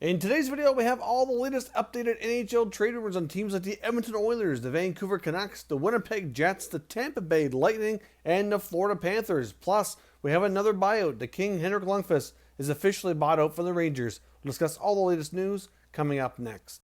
In today's video, we have all the latest updated NHL trade rumors on teams like the Edmonton Oilers, the Vancouver Canucks, the Winnipeg Jets, the Tampa Bay Lightning, and the Florida Panthers. Plus, we have another buyout. The King, Henrik Lundqvist, is officially bought out from the Rangers. We'll discuss all the latest news coming up next.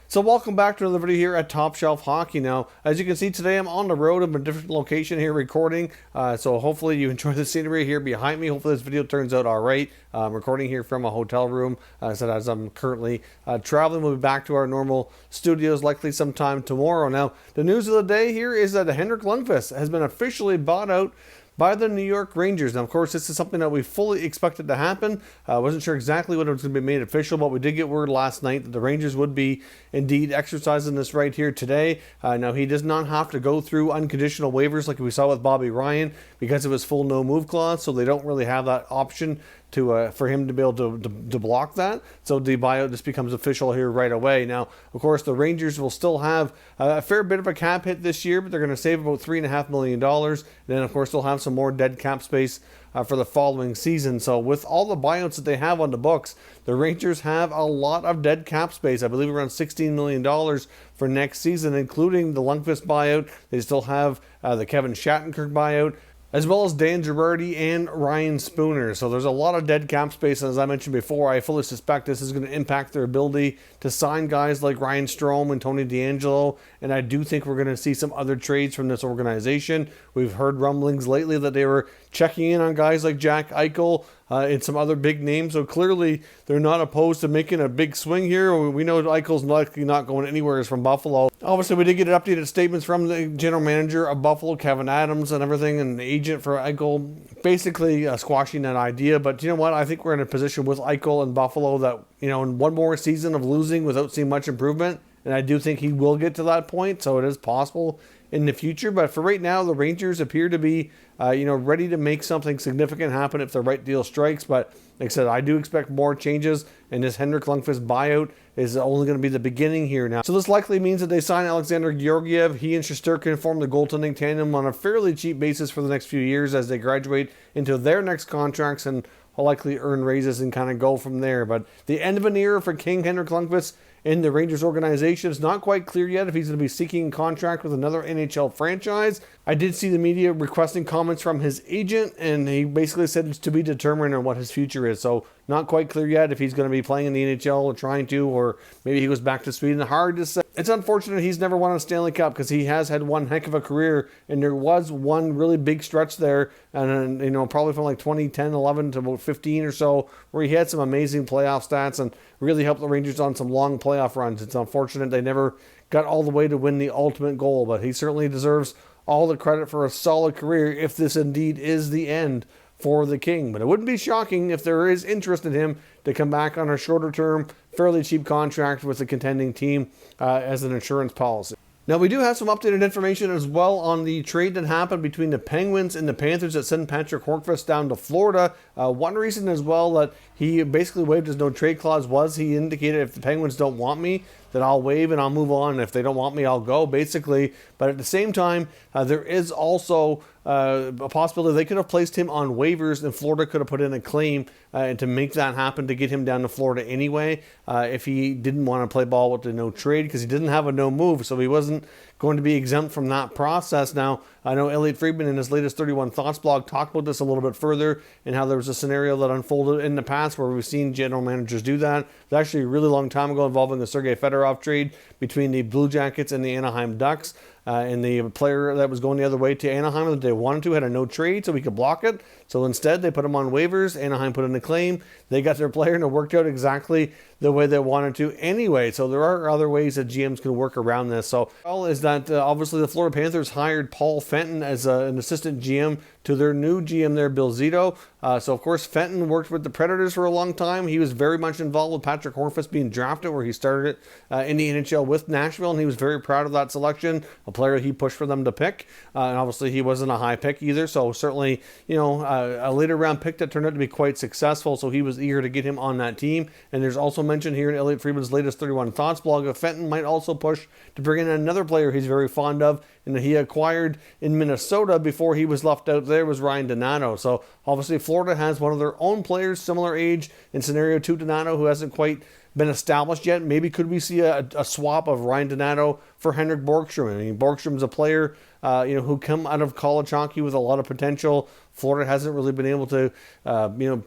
So welcome back to another video here at Top Shelf Hockey. Now, as you can see today, I'm on the road. I'm in a different location here recording. So hopefully you enjoy the scenery here behind me. Hopefully this video turns out all right. I'm recording here from a hotel room. So as I'm currently traveling, we'll be back to our normal studios likely sometime tomorrow. Now, the news of the day here is that Henrik Lundqvist has been officially bought out by the New York Rangers. Now, of course, this is something that we fully expected to happen. I wasn't sure exactly when it was going to be made official, but we did get word last night that the Rangers would be indeed exercising this right here today. Now, he does not have to go through unconditional waivers like we saw with Bobby Ryan because of his full no-move clause, so they don't really have that option to for him to be able to block that. So the buyout just becomes official here right away. Now, of course, the Rangers will still have a fair bit of a cap hit this year, but they're going to save about $3.5 million. And then, of course, they'll have some more dead cap space for the following season. So with all the buyouts that they have on the books, the Rangers have a lot of dead cap space. I believe around $16 million for next season, including the Lundqvist buyout. They still have the Kevin Shattenkirk buyout, as well as Dan Girardi and Ryan Spooner. So there's a lot of dead cap space, and as I mentioned before, I fully suspect this is going to impact their ability to sign guys like Ryan Strome and Tony DeAngelo, and I do think we're going to see some other trades from this organization. We've heard rumblings lately that they were checking in on guys like Jack Eichel and some other big names, so clearly they're not opposed to making a big swing here. We know Eichel's likely not going anywhere from Buffalo. Obviously, we did get updated statements from the general manager of Buffalo, Kevin Adams, and everything, and the agent for Eichel, basically squashing that idea. But you know what? I think we're in a position with Eichel and Buffalo that, you know, in one more season of losing without seeing much improvement, and I do think he will get to that point, so it is possible in the future. But for right now, the Rangers appear to be, ready to make something significant happen if the right deal strikes. But like I said, I do expect more changes, and this Henrik Lundqvist buyout is only going to be the beginning here now. So this likely means that they sign Alexander Georgiev. He and Shesterkin form the goaltending tandem on a fairly cheap basis for the next few years as they graduate into their next contracts and will likely earn raises and kind of go from there. But the end of an era for King Henrik Lundqvist in the Rangers organization. It's not quite clear yet if he's going to be seeking a contract with another NHL franchise. I did see the media requesting comments from his agent, and he basically said it's to be determined on what his future is. So not quite clear yet if he's going to be playing in the NHL or trying to, or maybe he goes back to Sweden. Hard to say. It's unfortunate he's never won a Stanley Cup because he has had one heck of a career, and there was one really big stretch there, and probably from like 2010, 11 to about 15 or so, where he had some amazing playoff stats and really helped the Rangers on some long playoff runs. It's unfortunate they never got all the way to win the ultimate goal, but he certainly deserves all the credit for a solid career if this indeed is the end for the King. But it wouldn't be shocking if there is interest in him to come back on a shorter term, fairly cheap contract with a contending team as an insurance policy. Now, we do have some updated information as well on the trade that happened between the Penguins and the Panthers that sent Patrick Hornqvist down to Florida. One reason as well that he basically waived his no-trade clause was he indicated if the Penguins don't want me, that I'll waive and I'll move on. If they don't want me, I'll go, basically. But at the same time, there is also a possibility they could have placed him on waivers and Florida could have put in a claim to make that happen to get him down to Florida anyway if he didn't want to play ball with the no trade, because he didn't have a no move, so he wasn't going to be exempt from that process. Now, I know Elliot Friedman in his latest 31 Thoughts blog talked about this a little bit further and how there was a scenario that unfolded in the past where we've seen general managers do that. It was actually a really long time ago involving the Sergei Fedorov trade between the Blue Jackets and the Anaheim Ducks. And the player that was going the other way to Anaheim that they wanted to had a no trade, so we could block it. So instead, they put him on waivers. Anaheim put in a claim. They got their player, and it worked out exactly the way they wanted to anyway. So there are other ways that GMs can work around this. So, is that obviously the Florida Panthers hired Paul Fenton as an assistant GM to their new GM there, Bill Zito. So, of course, Fenton worked with the Predators for a long time. He was very much involved with Patrick Hornqvist being drafted, where he started in the NHL with Nashville, and he was very proud of that selection. a player he pushed for them to pick. And obviously he wasn't a high pick either. So certainly, a later round pick that turned out to be quite successful. So he was eager to get him on that team. And there's also mention here in Elliot Friedman's latest 31 Thoughts blog of Fenton might also push to bring in another player he's very fond of and that he acquired in Minnesota before he was left out there was Ryan Donato. So obviously Florida has one of their own players, similar age in scenario to Donato, who hasn't quite been established yet. Maybe could we see a swap of Ryan Donato for Henrik Borgstrom? I mean, Borgstrom's a player who come out of college hockey with a lot of potential. Florida hasn't really been able to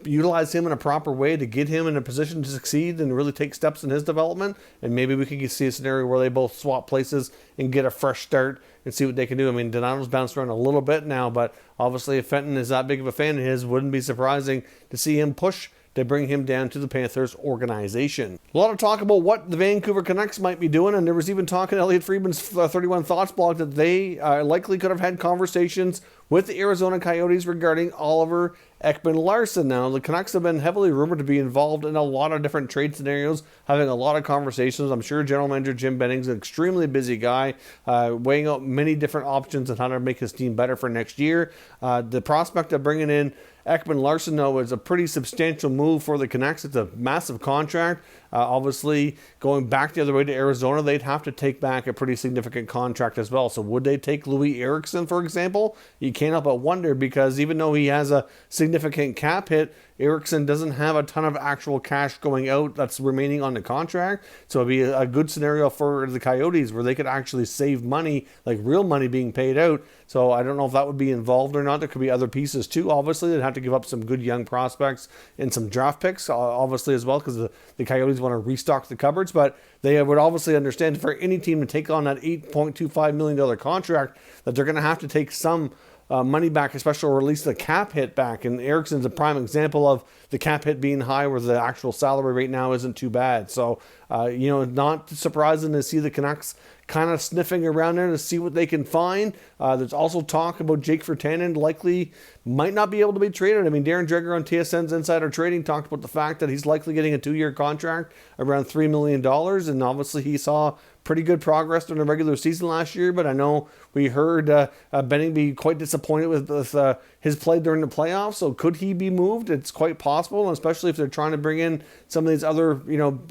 utilize him in a proper way to get him in a position to succeed and really take steps in his development. And maybe we could see a scenario where they both swap places and get a fresh start and see what they can do. I mean, Donato's bounced around a little bit now, but obviously if Fenton is that big of a fan of his, wouldn't be surprising to see him push to bring him down to the Panthers organization. A lot of talk about what the Vancouver Canucks might be doing, and there was even talk in Elliot Friedman's 31 Thoughts blog that they likely could have had conversations with the Arizona Coyotes regarding Oliver Ekman-Larsson. Now, the Canucks have been heavily rumored to be involved in a lot of different trade scenarios, having a lot of conversations. I'm sure General Manager Jim Benning's an extremely busy guy, weighing out many different options on how to make his team better for next year. The prospect of bringing in Ekman-Larsson, though, is a pretty substantial move for the Canucks. It's a massive contract. Obviously, going back the other way to Arizona, they'd have to take back a pretty significant contract as well. So would they take Louis Eriksson, for example? You can't help but wonder, because even though he has a significant cap hit, Eriksson doesn't have a ton of actual cash going out that's remaining on the contract. So it'd be a good scenario for the Coyotes where they could actually save money, like real money being paid out. So I don't know if that would be involved or not. There could be other pieces too. Obviously, they'd have to give up some good young prospects and some draft picks, obviously, as well, because the Coyotes want to restock the cupboards. But they would obviously understand for any team to take on that $8.25 million contract that they're going to have to take some money back, especially, or at least the cap hit back. And Eriksson's a prime example of the cap hit being high where the actual salary right now isn't too bad. So, not surprising to see the Canucks kind of sniffing around there to see what they can find. There's also talk about Jake Virtanen likely might not be able to be traded. I mean, Darren Dreger on TSN's Insider Trading talked about the fact that he's likely getting a 2-year contract around $3 million. And obviously he saw pretty good progress during the regular season last year, but I know we heard Benning be quite disappointed with his play during the playoffs. So could he be moved? It's quite possible, and especially if they're trying to bring in some of these other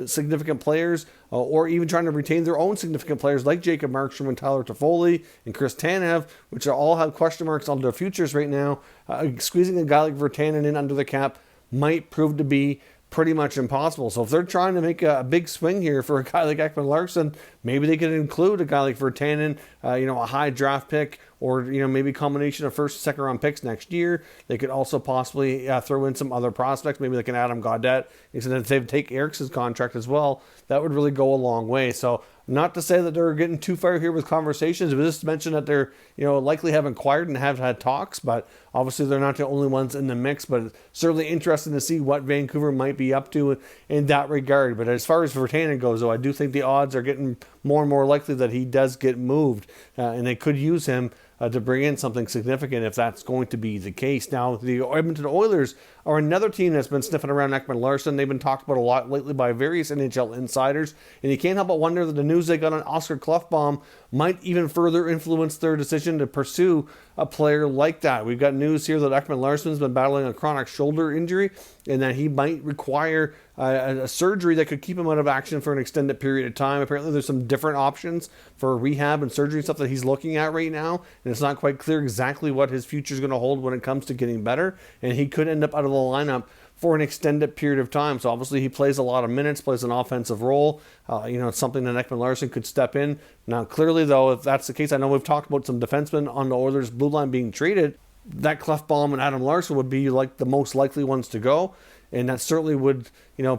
significant players, or even trying to retain their own significant players like Jacob Markstrom and Tyler Toffoli and Chris Tanev, which all have question marks on their futures right now. Squeezing a guy like Virtanen in under the cap might prove to be pretty much impossible. So if they're trying to make a big swing here for a guy like Ekman-Larsson, maybe they could include a guy like Virtanen, a high draft pick, or maybe a combination of first and second round picks next year. They could also possibly throw in some other prospects, maybe like an Adam Gaudette. Instead, if they take Eriksson's contract as well, that would really go a long way. So not to say that they're getting too far here with conversations, but just mention that they're likely have inquired and have had talks, but obviously they're not the only ones in the mix. But it's certainly interesting to see what Vancouver might be up to in that regard. But as far as Virtanen goes, though, I do think the odds are getting more and more likely that he does get moved, and they could use him to bring in something significant if that's going to be the case. Now, the Edmonton Oilers are another team that's been sniffing around Ekman-Larsson. They've been talked about a lot lately by various NHL insiders, and you can't help but wonder that the news they got on Oscar Klefbom might even further influence their decision to pursue a player like that. We've got news here that Ekman-Larsson's been battling a chronic shoulder injury and that he might require a surgery that could keep him out of action for an extended period of time. Apparently there's some different options for rehab and surgery stuff that he's looking at right now, and it's not quite clear exactly what his future is going to hold when it comes to getting better, and he could end up out of the lineup for an extended period of time. So obviously he plays a lot of minutes, plays an offensive role. It's something that Ekman-Larsson could step in. Now, clearly, though, if that's the case, I know we've talked about some defensemen on the Oilers' blue line being traded. That Klefbom and Adam Larsson would be like the most likely ones to go. And that certainly would,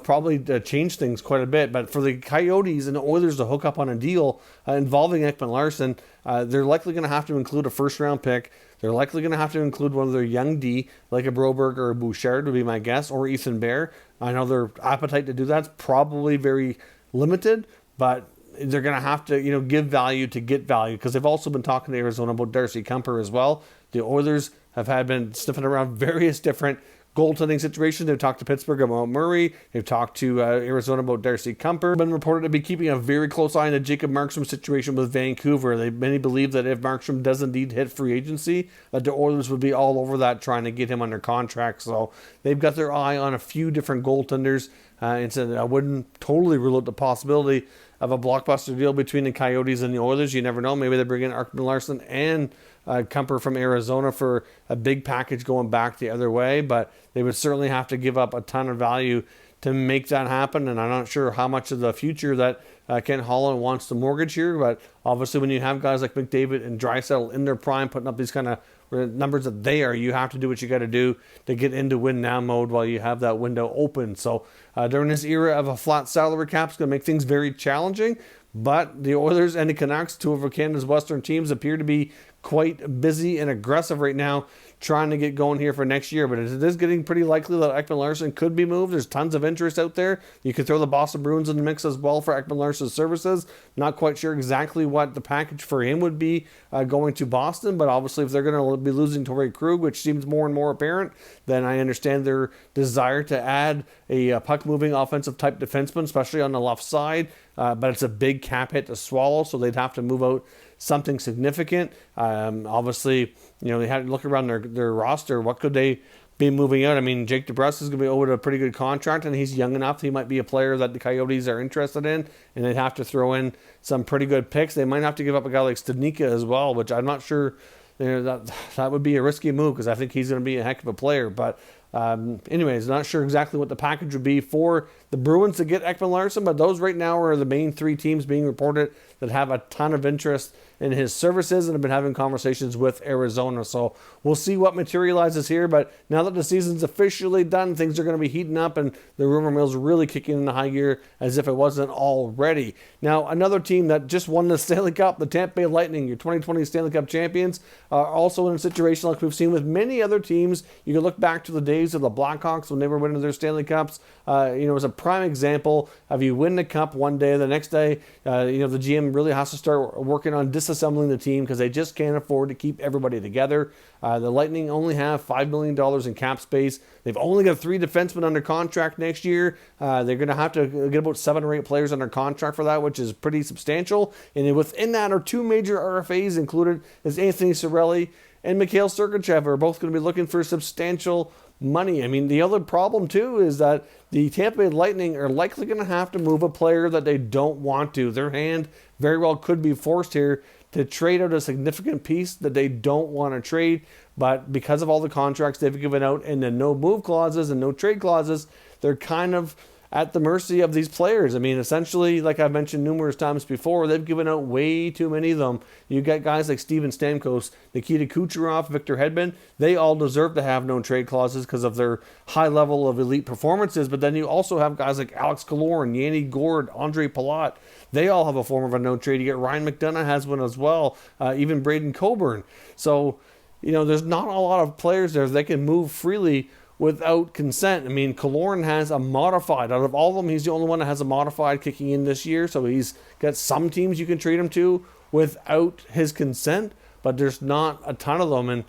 probably change things quite a bit. But for the Coyotes and the Oilers to hook up on a deal involving Ekman-Larsson, they're likely going to have to include a first-round pick. They're likely going to have to include one of their young D, like a Broberg or a Bouchard would be my guess, or Ethan Bear. I know their appetite to do that's probably very limited, but they're going to have to, give value to get value, because they've also been talking to Arizona about Darcy Kuemper as well. The Oilers have been sniffing around various different goaltending situation. They've talked to Pittsburgh about Murray. They've talked to Arizona about Darcy Kuemper. Been reported to be keeping a very close eye on the Jacob Markstrom situation with Vancouver. Many believe that if Markstrom does indeed hit free agency, that the Oilers would be all over that, trying to get him under contract. So they've got their eye on a few different goaltenders. And so I wouldn't totally rule out the possibility of a blockbuster deal between the Coyotes and the Oilers. You never know. Maybe they bring in Ekman-Larsson and Kuemper from Arizona for a big package going back the other way, but they would certainly have to give up a ton of value to make that happen, and I'm not sure how much of the future that Ken Holland wants to mortgage here, but obviously when you have guys like McDavid and Draisaitl in their prime putting up these kind of numbers that they are, you have to do what you got to do to get into win now mode while you have that window open. So during this era of a flat salary cap, it's going to make things very challenging, but the Oilers and the Canucks, two of Canada's Western teams, appear to be quite busy and aggressive right now trying to get going here for next year. But it is getting pretty likely that Ekman-Larsson could be moved. There's tons of interest out there. You could throw the Boston Bruins in the mix as well for Ekman-Larsson's services. Not quite sure exactly what the package for him would be going to Boston, but obviously if they're going to be losing Torrey Krug, which seems more and more apparent, then I understand their desire to add a puck-moving offensive type defenseman, especially on the left side. But it's a big cap hit to swallow, so they'd have to move out something significant. Obviously, they had to look around their roster. What could they be moving out? I mean, Jake DeBrusk is going to be owed a pretty good contract, and he's young enough. He might be a player that the Coyotes are interested in, and they'd have to throw in some pretty good picks. They might have to give up a guy like Studnicka as well, which I'm not sure that would be a risky move because I think he's going to be a heck of a player. But anyways, not sure exactly what the package would be for the Bruins to get Ekman-Larsson, but those right now are the main three teams being reported that have a ton of interest in his services and have been having conversations with Arizona. So we'll see what materializes here, but now that the season's officially done, things are going to be heating up and the rumor mill's really kicking into high gear as if it wasn't already. Now, another team that just won the Stanley Cup, the Tampa Bay Lightning, your 2020 Stanley Cup champions, are also in a situation like we've seen with many other teams. You can look back to the days of the Blackhawks when they were winning their Stanley Cups. It was a prime example of you win the cup one day, the next day, the GM really has to start working on disassembling the team because they just can't afford to keep everybody together. The Lightning only have $5 million in cap space. They've only got 3 defensemen under contract next year. They're going to have to get about 7 or 8 players under contract for that, which is pretty substantial. And within that are 2 major RFAs included is Anthony Cirelli and Mikhail Sergachev are both going to be looking for substantial money. I mean, the other problem too is that the Tampa Bay Lightning are likely going to have to move a player that they don't want to. Their hand very well could be forced here to trade out a significant piece that they don't want to trade, but because of all the contracts they've given out and the no move clauses and no trade clauses, they're kind of at the mercy of these players. I mean, essentially, like I've mentioned numerous times before, they've given out way too many of them. You got guys like Steven Stamkos, Nikita Kucherov, Victor Hedman. They all deserve to have no trade clauses because of their high level of elite performances. But then you also have guys like Alex Killorn, Yanni Gourde, Andre Palat. They all have a form of a no trade. You get Ryan McDonough has one as well, even Braden Coburn. So, there's not a lot of players there that can move freely without consent. I mean, Killorn has a modified. Out of all of them, he's the only one that has a modified kicking in this year. So he's got some teams you can trade him to without his consent, but there's not a ton of them. And,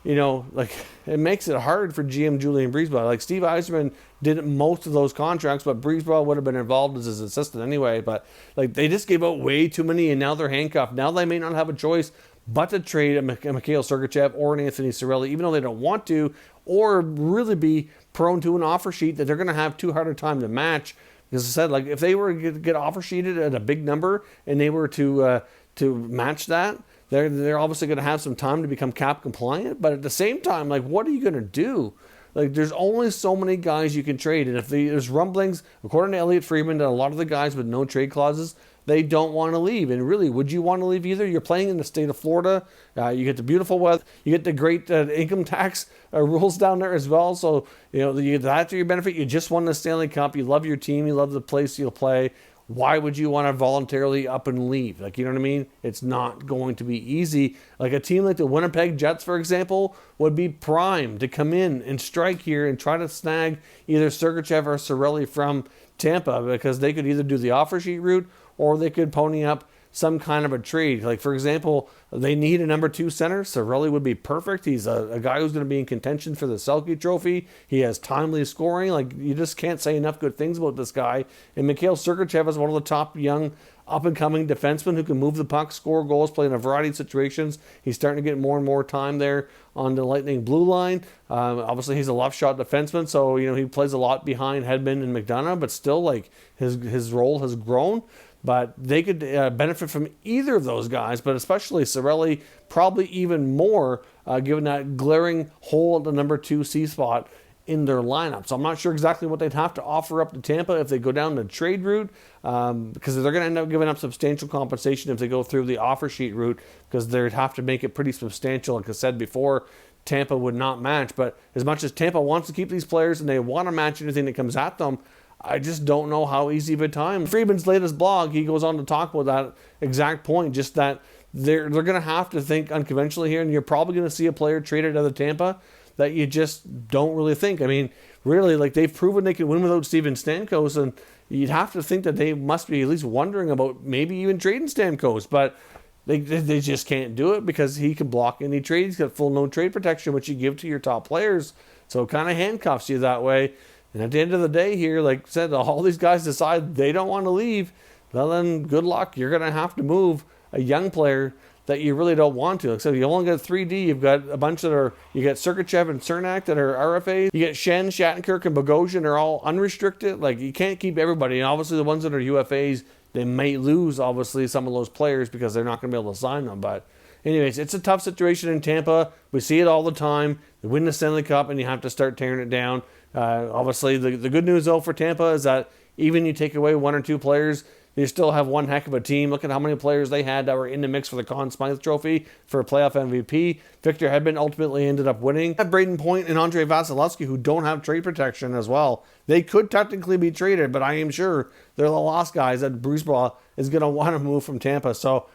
it makes it hard for GM Julian Breezeball. Like Steve Yzerman did most of those contracts, but Breezeball would have been involved as his assistant anyway. But they just gave out way too many, and now they're handcuffed. Now they may not have a choice but to trade a Mikhail Sergachev or an Anthony Cirelli, even though they don't want to, or really be prone to an offer sheet that they're going to have too hard a time to match. Because I said, if they were to get offer sheeted at a big number and they were to match that, they're obviously going to have some time to become cap compliant. But at the same time, what are you going to do? There's only so many guys you can trade. And if there's rumblings, according to Elliot Friedman, that a lot of the guys with no trade clauses, they don't want to leave. And really, would you want to leave either? You're playing in the state of Florida. You get the beautiful weather. You get the great income tax rules down there as well. So, you get that to your benefit. You just won the Stanley Cup. You love your team. You love the place you'll play. Why would you want to voluntarily up and leave? You know what I mean? It's not going to be easy. A team like the Winnipeg Jets, for example, would be primed to come in and strike here and try to snag either Sergachev or Cirelli from Tampa, because they could either do the offer sheet route or they could pony up some kind of a trade. Like, for example, they need a number 2 center. Cirelli would be perfect. He's a guy who's going to be in contention for the Selke Trophy. He has timely scoring. Like, you just can't say enough good things about this guy. And Mikhail Sergachev is one of the top young up-and-coming defensemen who can move the puck, score goals, play in a variety of situations. He's starting to get more and more time there on the Lightning blue line. Obviously, he's a left shot defenseman, so he plays a lot behind Hedman and McDonough, but still, like, his role has grown. But they could benefit from either of those guys, but especially Cirelli, probably even more, given that glaring hole at the number 2 C spot in their lineup. So I'm not sure exactly what they'd have to offer up to Tampa if they go down the trade route, because they're going to end up giving up substantial compensation if they go through the offer sheet route, because they'd have to make it pretty substantial. Like I said before, Tampa would not match. But as much as Tampa wants to keep these players and they want to match anything that comes at them, I just don't know how easy of a time. Friedman's latest blog, he goes on to talk about that exact point, just that they're going to have to think unconventionally here, and you're probably going to see a player traded out of Tampa that you just don't really think. I mean, really, like, they've proven they can win without Steven Stamkos, and you'd have to think that they must be at least wondering about maybe even trading Stamkos, but they just can't do it because he can block any trade. He's got full no trade protection, which you give to your top players, so it kind of handcuffs you that way. And at the end of the day here, like I said, all these guys decide they don't want to leave, well then good luck. You're going to have to move a young player that you really don't want to. Like I said, you only got 3D. You've got a bunch that are, you got Sergachev and Cernak that are RFAs. You get Shen, Shattenkirk, and Bogosian are all unrestricted. Like, you can't keep everybody. And obviously the ones that are UFAs, they may lose, obviously, some of those players because they're not going to be able to sign them. But anyways, it's a tough situation in Tampa. We see it all the time. They win the Stanley Cup and you have to start tearing it down. Obviously, the good news, though, for Tampa is that even you take away 1 or 2 players, you still have one heck of a team. Look at how many players they had that were in the mix for the Conn Smythe Trophy for a playoff MVP. Victor Hedman ultimately ended up winning. Braden Point and Andrei Vasilevsky, who don't have trade protection as well. They could technically be traded, but I am sure they're the last guys that Bruce Baugh is going to want to move from Tampa. So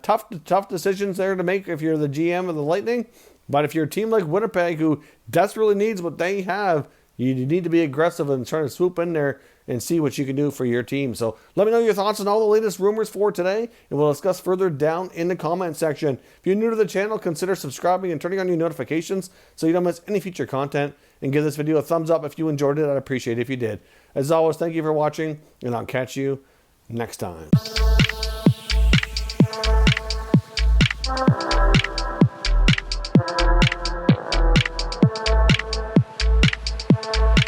tough decisions there to make if you're the GM of the Lightning. But if you're a team like Winnipeg, who desperately needs what they have, you need to be aggressive and try to swoop in there and see what you can do for your team. So let me know your thoughts on all the latest rumors for today, and we'll discuss further down in the comment section. If you're new to the channel, consider subscribing and turning on your notifications so you don't miss any future content, and give this video a thumbs up if you enjoyed it. I'd appreciate it if you did. As always, thank you for watching, and I'll catch you next time.